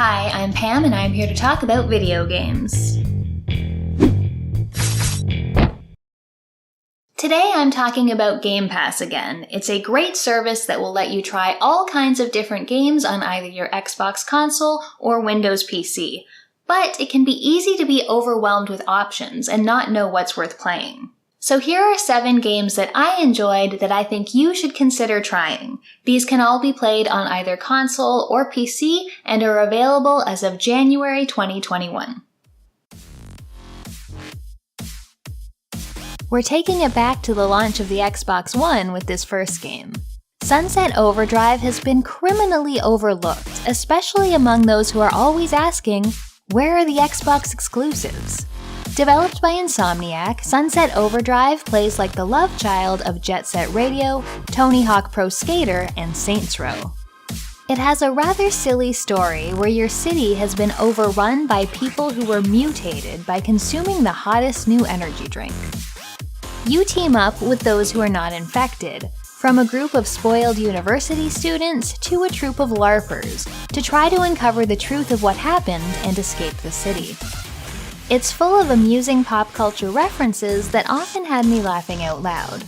Hi, I'm Pam and I'm here to talk about video games. Today I'm talking about Game Pass again. It's a great service that will let you try all kinds of different games on either your Xbox console or Windows PC. But it can be easy to be overwhelmed with options and not know what's worth playing. So here are 7 games that I enjoyed that I think you should consider trying. These can all be played on either console or PC and are available as of January 2021. We're taking it back to the launch of the Xbox One with this first game. Sunset Overdrive has been criminally overlooked, especially among those who are always asking, where are the Xbox exclusives? Developed by Insomniac, Sunset Overdrive plays like the love child of Jet Set Radio, Tony Hawk Pro Skater, and Saints Row. It has a rather silly story where your city has been overrun by people who were mutated by consuming the hottest new energy drink. You team up with those who are not infected, from a group of spoiled university students to a troop of LARPers, to try to uncover the truth of what happened and escape the city. It's full of amusing pop culture references that often had me laughing out loud.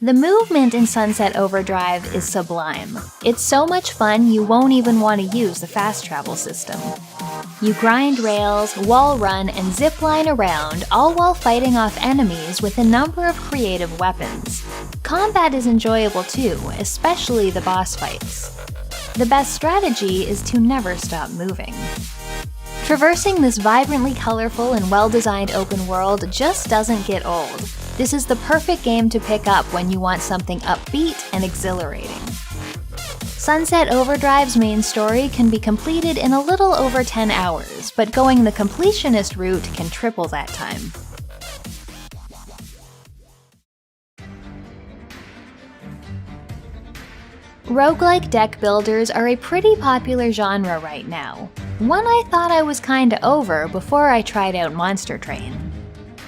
The movement in Sunset Overdrive is sublime. It's so much fun you won't even want to use the fast travel system. You grind rails, wall run, and zipline around, all while fighting off enemies with a number of creative weapons. Combat is enjoyable too, especially the boss fights. The best strategy is to never stop moving. Traversing this vibrantly colorful and well-designed open world just doesn't get old. This is the perfect game to pick up when you want something upbeat and exhilarating. Sunset Overdrive's main story can be completed in a little over 10 hours, but going the completionist route can triple that time. Roguelike deck builders are a pretty popular genre right now. One I thought I was kinda over before I tried out Monster Train.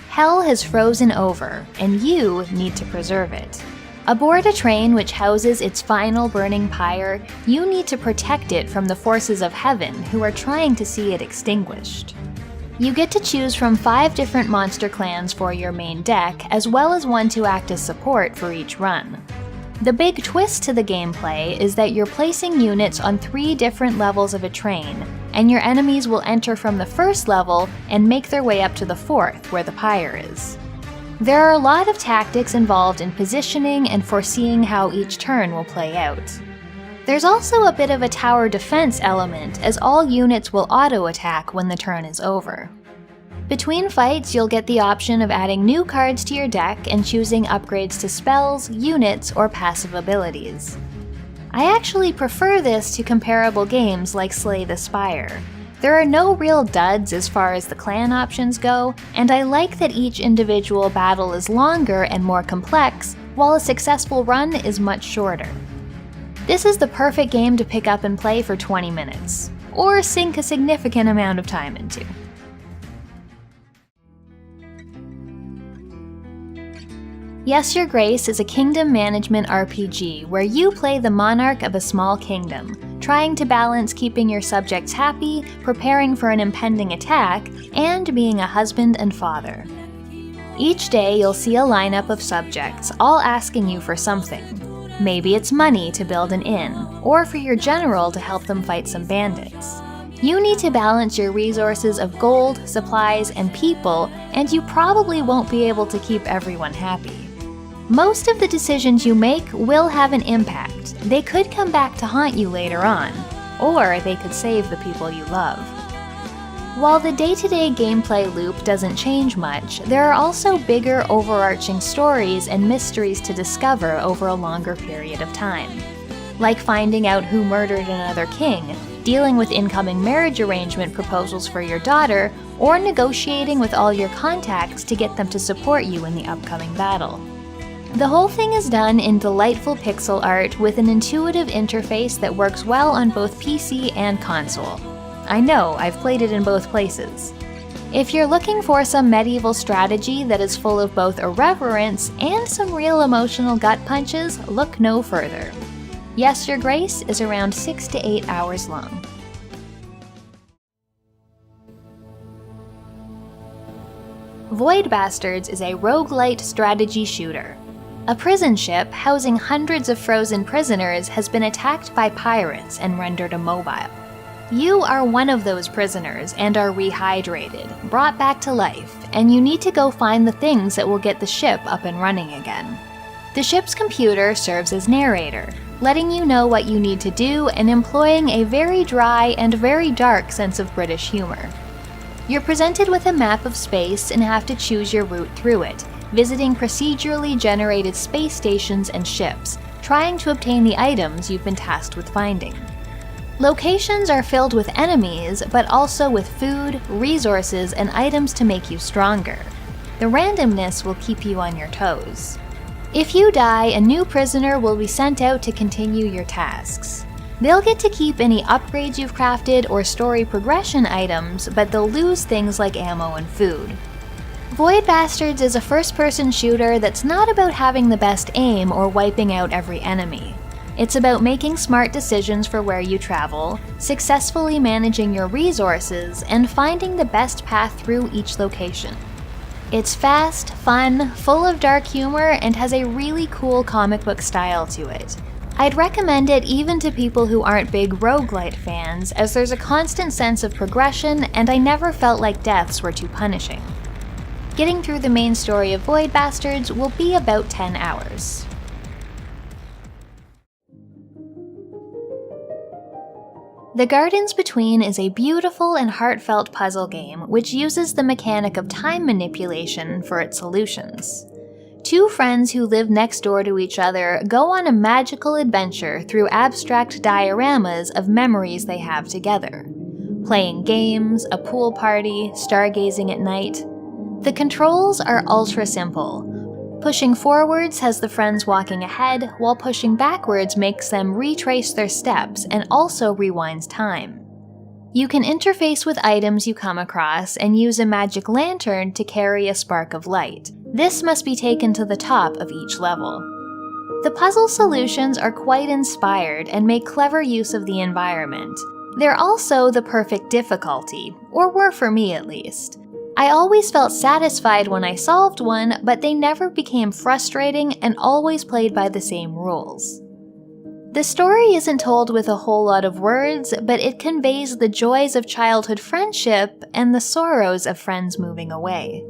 Hell has frozen over, and you need to preserve it. Aboard a train which houses its final burning pyre, you need to protect it from the forces of heaven who are trying to see it extinguished. You get to choose from 5 different monster clans for your main deck, as well as one to act as support for each run. The big twist to the gameplay is that you're placing units on 3 different levels of a train, and your enemies will enter from the first level and make their way up to the 4th, where the pyre is. There are a lot of tactics involved in positioning and foreseeing how each turn will play out. There's also a bit of a tower defense element, as all units will auto-attack when the turn is over. Between fights, you'll get the option of adding new cards to your deck and choosing upgrades to spells, units, or passive abilities. I actually prefer this to comparable games like Slay the Spire. There are no real duds as far as the clan options go, and I like that each individual battle is longer and more complex, while a successful run is much shorter. This is the perfect game to pick up and play for 20 minutes, or sink a significant amount of time into. Yes, Your Grace is a kingdom management RPG where you play the monarch of a small kingdom, trying to balance keeping your subjects happy, preparing for an impending attack, and being a husband and father. Each day you'll see a lineup of subjects, all asking you for something. Maybe it's money to build an inn, or for your general to help them fight some bandits. You need to balance your resources of gold, supplies, and people, and you probably won't be able to keep everyone happy. Most of the decisions you make will have an impact. They could come back to haunt you later on, or they could save the people you love. While the day-to-day gameplay loop doesn't change much, there are also bigger overarching stories and mysteries to discover over a longer period of time. Like finding out who murdered another king, dealing with incoming marriage arrangement proposals for your daughter, or negotiating with all your contacts to get them to support you in the upcoming battle. The whole thing is done in delightful pixel art with an intuitive interface that works well on both PC and console. I know, I've played it in both places. If you're looking for some medieval strategy that is full of both irreverence and some real emotional gut punches, look no further. Yes, Your Grace is around 6 to 8 hours long. Void Bastards is a roguelite strategy shooter. A prison ship housing hundreds of frozen prisoners has been attacked by pirates and rendered immobile. You are one of those prisoners and are rehydrated, brought back to life, and you need to go find the things that will get the ship up and running again. The ship's computer serves as narrator, letting you know what you need to do and employing a very dry and very dark sense of British humor. You're presented with a map of space and have to choose your route through it, visiting procedurally generated space stations and ships, trying to obtain the items you've been tasked with finding. Locations are filled with enemies, but also with food, resources, and items to make you stronger. The randomness will keep you on your toes. If you die, a new prisoner will be sent out to continue your tasks. They'll get to keep any upgrades you've crafted or story progression items, but they'll lose things like ammo and food. Void Bastards is a first-person shooter that's not about having the best aim or wiping out every enemy. It's about making smart decisions for where you travel, successfully managing your resources, and finding the best path through each location. It's fast, fun, full of dark humor, and has a really cool comic book style to it. I'd recommend it even to people who aren't big roguelite fans, as there's a constant sense of progression and I never felt like deaths were too punishing. Getting through the main story of Void Bastards will be about 10 hours. The Gardens Between is a beautiful and heartfelt puzzle game which uses the mechanic of time manipulation for its solutions. Two friends who live next door to each other go on a magical adventure through abstract dioramas of memories they have together. Playing games, a pool party, stargazing at night. The controls are ultra simple. Pushing forwards has the friends walking ahead, while pushing backwards makes them retrace their steps and also rewinds time. You can interface with items you come across and use a magic lantern to carry a spark of light. This must be taken to the top of each level. The puzzle solutions are quite inspired and make clever use of the environment. They're also the perfect difficulty, or were for me at least. I always felt satisfied when I solved one, but they never became frustrating and always played by the same rules. The story isn't told with a whole lot of words, but it conveys the joys of childhood friendship and the sorrows of friends moving away.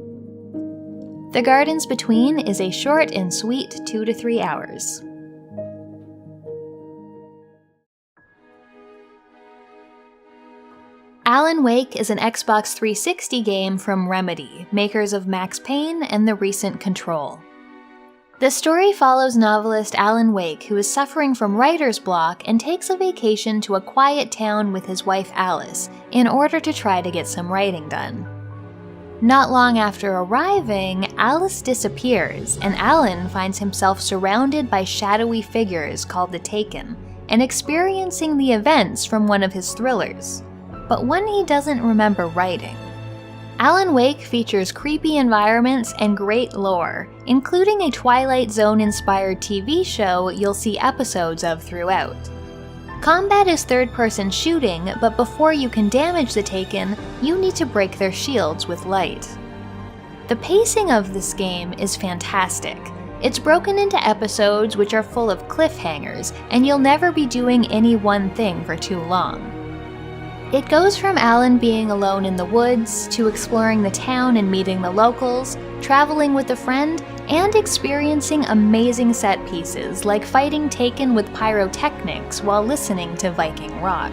The Gardens Between is a short and sweet 2 to 3 hours. Alan Wake is an Xbox 360 game from Remedy, makers of Max Payne and the recent Control. The story follows novelist Alan Wake, who is suffering from writer's block and takes a vacation to a quiet town with his wife Alice in order to try to get some writing done. Not long after arriving, Alice disappears, and Alan finds himself surrounded by shadowy figures called the Taken, and experiencing the events from one of his thrillers, but one he doesn't remember writing. Alan Wake features creepy environments and great lore, including a Twilight Zone-inspired TV show you'll see episodes of throughout. Combat is third-person shooting, but before you can damage the Taken, you need to break their shields with light. The pacing of this game is fantastic. It's broken into episodes which are full of cliffhangers, and you'll never be doing any one thing for too long. It goes from Alan being alone in the woods, to exploring the town and meeting the locals, traveling with a friend, and experiencing amazing set pieces like fighting Taken with pyrotechnics while listening to Viking rock.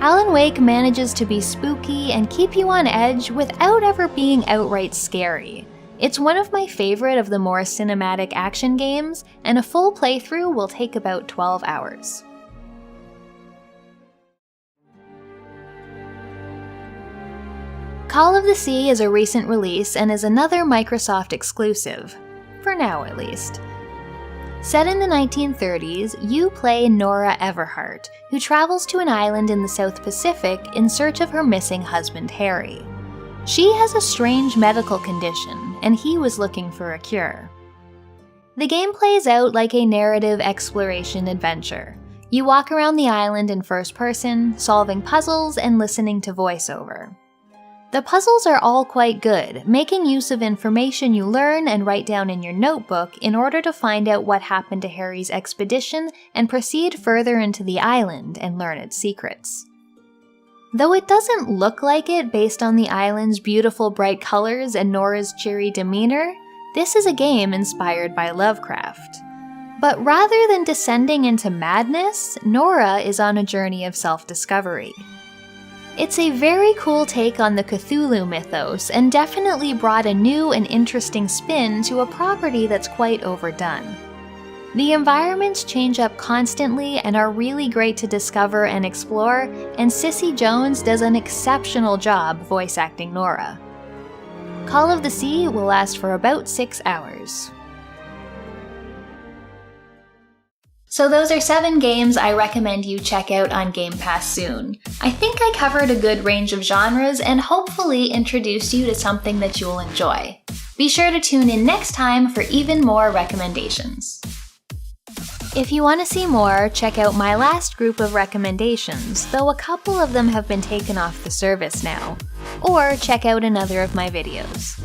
Alan Wake manages to be spooky and keep you on edge without ever being outright scary. It's one of my favorite of the more cinematic action games, and a full playthrough will take about 12 hours. Call of the Sea is a recent release and is another Microsoft exclusive, for now at least. Set in the 1930s, you play Nora Everhart, who travels to an island in the South Pacific in search of her missing husband Harry. She has a strange medical condition, and he was looking for a cure. The game plays out like a narrative exploration adventure. You walk around the island in first person, solving puzzles and listening to voiceover. The puzzles are all quite good, making use of information you learn and write down in your notebook in order to find out what happened to Harry's expedition and proceed further into the island and learn its secrets. Though it doesn't look like it based on the island's beautiful bright colors and Nora's cheery demeanor, this is a game inspired by Lovecraft. But rather than descending into madness, Nora is on a journey of self-discovery. It's a very cool take on the Cthulhu mythos and definitely brought a new and interesting spin to a property that's quite overdone. The environments change up constantly and are really great to discover and explore, and Cissy Jones does an exceptional job voice acting Nora. Call of the Sea will last for about 6 hours. So those are 7 games I recommend you check out on Game Pass soon. I think I covered a good range of genres and hopefully introduced you to something that you'll enjoy. Be sure to tune in next time for even more recommendations. If you want to see more, check out my last group of recommendations, though a couple of them have been taken off the service now. Or check out another of my videos.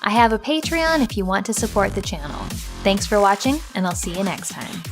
I have a Patreon if you want to support the channel. Thanks for watching, and I'll see you next time.